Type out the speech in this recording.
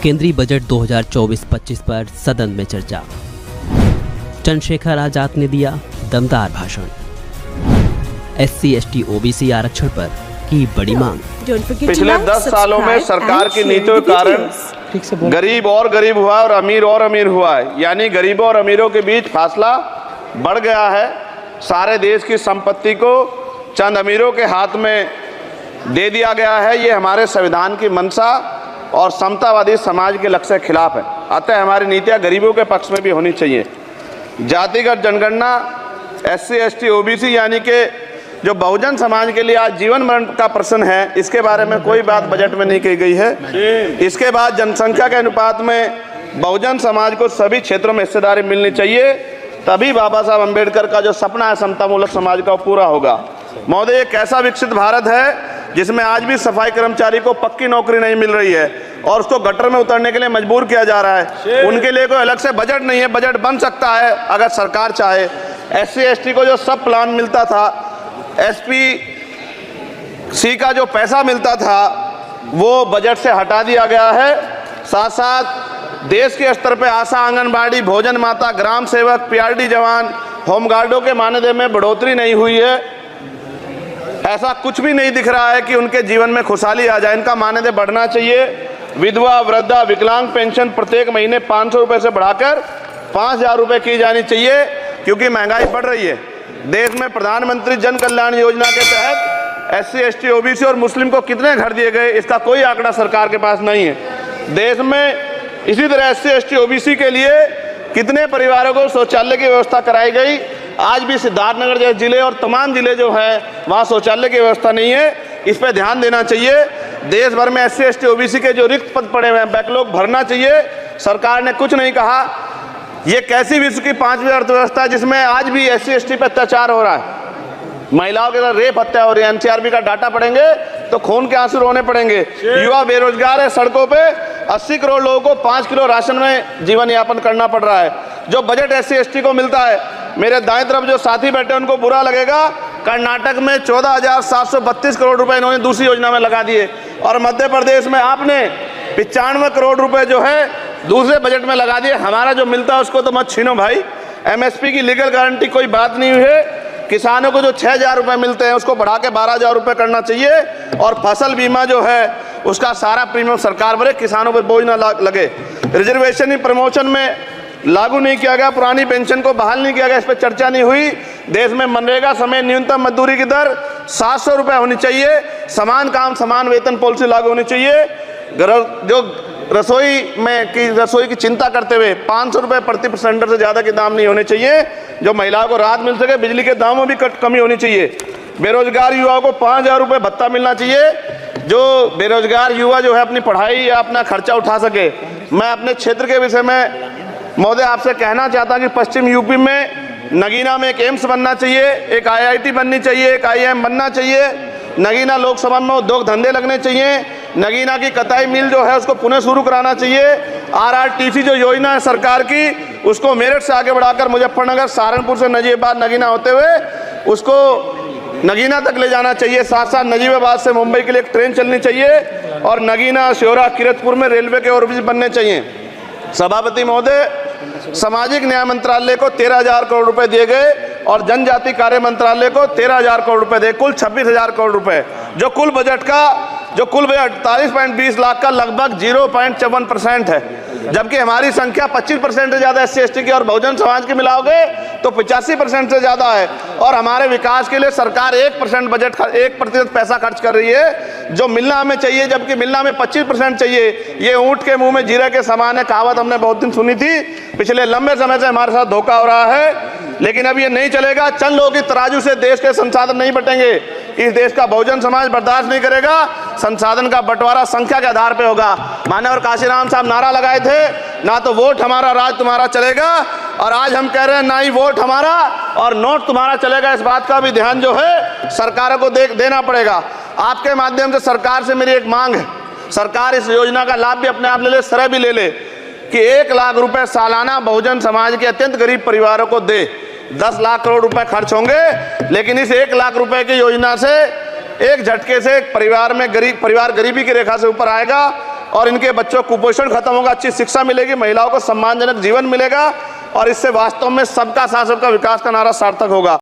केंद्रीय बजट 2024-25 पर सदन में चर्चा। चंद्रशेखर आजाद ने दिया दमदार भाषण। SC/ST OBC आरक्षण पर की बड़ी मांग। पिछले 10 सालों में सरकार की नीतियों के कारण गरीब और गरीब हुआ और अमीर हुआ है, यानी गरीबों और अमीरों के बीच फासला बढ़ गया है। सारे देश की संपत्ति को चंद अमीरों के हाथ में दे दिया गया है। ये हमारे संविधान की मंशा और समतावादी समाज के लक्ष्य के खिलाफ है। अतः हमारी नीतियाँ गरीबों के पक्ष में भी होनी चाहिए। जातिगत जनगणना SC/ST OBC यानी कि जो बहुजन समाज के लिए आज जीवन मरण का प्रश्न है, इसके बारे में कोई बात बजट में नहीं कही गई है। इसके बाद जनसंख्या के अनुपात में बहुजन समाज को सभी क्षेत्रों में हिस्सेदारी मिलनी चाहिए, तभी बाबा साहब अम्बेडकर का जो सपना है समतामूलक समाज का पूरा होगा। महोदय, एक ऐसा विकसित भारत है जिसमें आज भी सफाई कर्मचारी को पक्की नौकरी नहीं मिल रही है और उसको गटर में उतरने के लिए मजबूर किया जा रहा है। उनके लिए कोई अलग से बजट नहीं है। बजट बन सकता है अगर सरकार चाहे। SC/ST को जो सब प्लान मिलता था, SPC का जो पैसा मिलता था, वो बजट से हटा दिया गया है। साथ साथ देश के स्तर पे आशा, आंगनबाड़ी, भोजन माता, ग्राम सेवक, PRD जवान, होमगार्डों के मानदेय में बढ़ोतरी नहीं हुई है। ऐसा कुछ भी नहीं दिख रहा है कि उनके जीवन में खुशहाली आ जाए। इनका मानदेय बढ़ना चाहिए। विधवा, वृद्धा, विकलांग पेंशन प्रत्येक महीने 500 रुपये से बढ़ाकर 5000 रुपये की जानी चाहिए, क्योंकि महंगाई बढ़ रही है। देश में प्रधानमंत्री जन कल्याण योजना के तहत SC/ST OBC और मुस्लिम को कितने घर दिए गए, इसका कोई आंकड़ा सरकार के पास नहीं है। देश में इसी तरह SC/ST OBC के लिए कितने परिवारों को शौचालय की व्यवस्था कराई गई। आज भी सिद्धार्थनगर जैसे जिले और तमाम जिले जो हैं वहाँ शौचालय की व्यवस्था नहीं है। इस पर ध्यान देना चाहिए। देश भर में SC/ST OBC के जो रिक्त पद पड़े हुए हैं, बैकलॉग भरना चाहिए। सरकार ने कुछ नहीं कहा। ये कैसी विश्व की 5वीं अर्थव्यवस्था है जिसमें आज भी SC/ST पर अत्याचार हो रहा है, महिलाओं के साथ रेप हत्या हो रही है। NCRB का डाटा पढ़ेंगे तो खून के आंसू रोने पड़ेंगे। युवा बेरोजगार है, सड़कों पे 80 करोड़ लोगों को 5 किलो राशन में जीवन यापन करना पड़ रहा है। जो बजट SC/ST को मिलता है, मेरे दाएं तरफ जो साथी बैठे हैं उनको बुरा लगेगा, कर्नाटक में 14,732 करोड़ रुपए इन्होंने दूसरी योजना में लगा दिए और मध्य प्रदेश में आपने 95 करोड़ रुपए जो है दूसरे बजट में लगा दिए। हमारा जो मिलता है उसको तो मत छीनो भाई। MSP की लीगल गारंटी कोई बात नहीं हुई है। किसानों को जो 6,000 रुपये मिलते हैं उसको बढ़ा के 12,000 रुपये करना चाहिए और फसल बीमा जो है उसका सारा प्रीमियम सरकार भरे, किसानों पर बोझ ना लगे। रिजर्वेशन प्रमोशन में लागू नहीं किया गया, पुरानी पेंशन को बहाल नहीं किया गया, इस पर चर्चा नहीं हुई। देश में मनरेगा समेत न्यूनतम मजदूरी की दर 700 रुपये होनी चाहिए। समान काम समान वेतन पॉलिसी लागू होनी चाहिए। जो रसोई की चिंता करते हुए 500 रुपये प्रति सिलेंडर से ज़्यादा के दाम नहीं होने चाहिए, जो महिलाओं को राहत मिल सके। बिजली के दामों में भी कमी होनी चाहिए। बेरोजगार युवाओं को 5,000 रुपये भत्ता मिलना चाहिए, जो बेरोजगार युवा जो है अपनी पढ़ाई या अपना खर्चा उठा सके। मैं अपने क्षेत्र के विषय में महोदय आपसे कहना चाहता हूँ कि पश्चिम यूपी में नगीना में एक एम्स बनना चाहिए, एक IIT बननी चाहिए, एक IIM बनना चाहिए। नगीना लोकसभा में उद्योग धंधे लगने चाहिए। नगीना की कताई मिल जो है उसको पुनः शुरू कराना चाहिए। RRTC जो योजना है सरकार की, उसको मेरठ से आगे बढ़ाकर मुजफ्फरनगर, सहारनपुर से नजीबाबाद नगीना होते हुए उसको नगीना तक ले जाना चाहिए। साथ साथ नजीबाबाद से मुंबई के लिए एक ट्रेन चलनी चाहिए और नगीना, श्योरा, किरतपुर में रेलवे के ओवरब्रिज बनने चाहिए। सभापति महोदय, सामाजिक न्याय मंत्रालय को 13,000 करोड़ रुपए दिए गए और जनजाति कार्य मंत्रालय को 13,000 करोड़ रुपए दिए, कुल 26,000 करोड़ रुपए। जो कुल बजट 48.20 लाख का लगभग 0.54% है, जबकि हमारी संख्या 25% से ज़्यादा SC/ST की और बहुजन समाज की मिलाओगे तो 85% से ज़्यादा है। और हमारे विकास के लिए सरकार 1% पैसा खर्च कर रही है, जो मिलना हमें चाहिए, जबकि मिलना हमें 25% चाहिए। ये ऊँट के मुंह में जीरा के समान है, कहावत हमने बहुत दिन सुनी थी। पिछले लंबे समय से हमारे साथ धोखा हो रहा है, लेकिन अब ये नहीं चलेगा। चंद लोगों की तराजू से देश के संसाधन नहीं बटेंगे। इस देश का बहुजन समाज बर्दाश्त नहीं करेगा। संसाधन का बंटवारा संख्या के आधार पे होगा। मानव काशीराम साहब नारा लगाए थे, ना तो वोट हमारा राज तुम्हारा चलेगा, और आज हम कह रहे हैं ना ही वोट हमारा और नोट तुम्हारा चलेगा। इस बात का भी ध्यान जो है सरकारों को देना पड़ेगा। आपके माध्यम से सरकार से मेरी एक मांग है, सरकार इस योजना का लाभ भी अपने आप ले ले, श्रेय भी ले ले कि 1 लाख रुपए सालाना बहुजन समाज के अत्यंत गरीब परिवारों को दे। 10 लाख करोड़ रुपए खर्च होंगे, लेकिन इस 1 लाख रुपए की योजना से एक झटके से एक परिवार में परिवार गरीबी की रेखा से ऊपर आएगा और इनके बच्चों को कुपोषण खत्म होगा, अच्छी शिक्षा मिलेगी, महिलाओं को सम्मानजनक जीवन मिलेगा और इससे वास्तव में सबका साथ सबका विकास का नारा सार्थक होगा।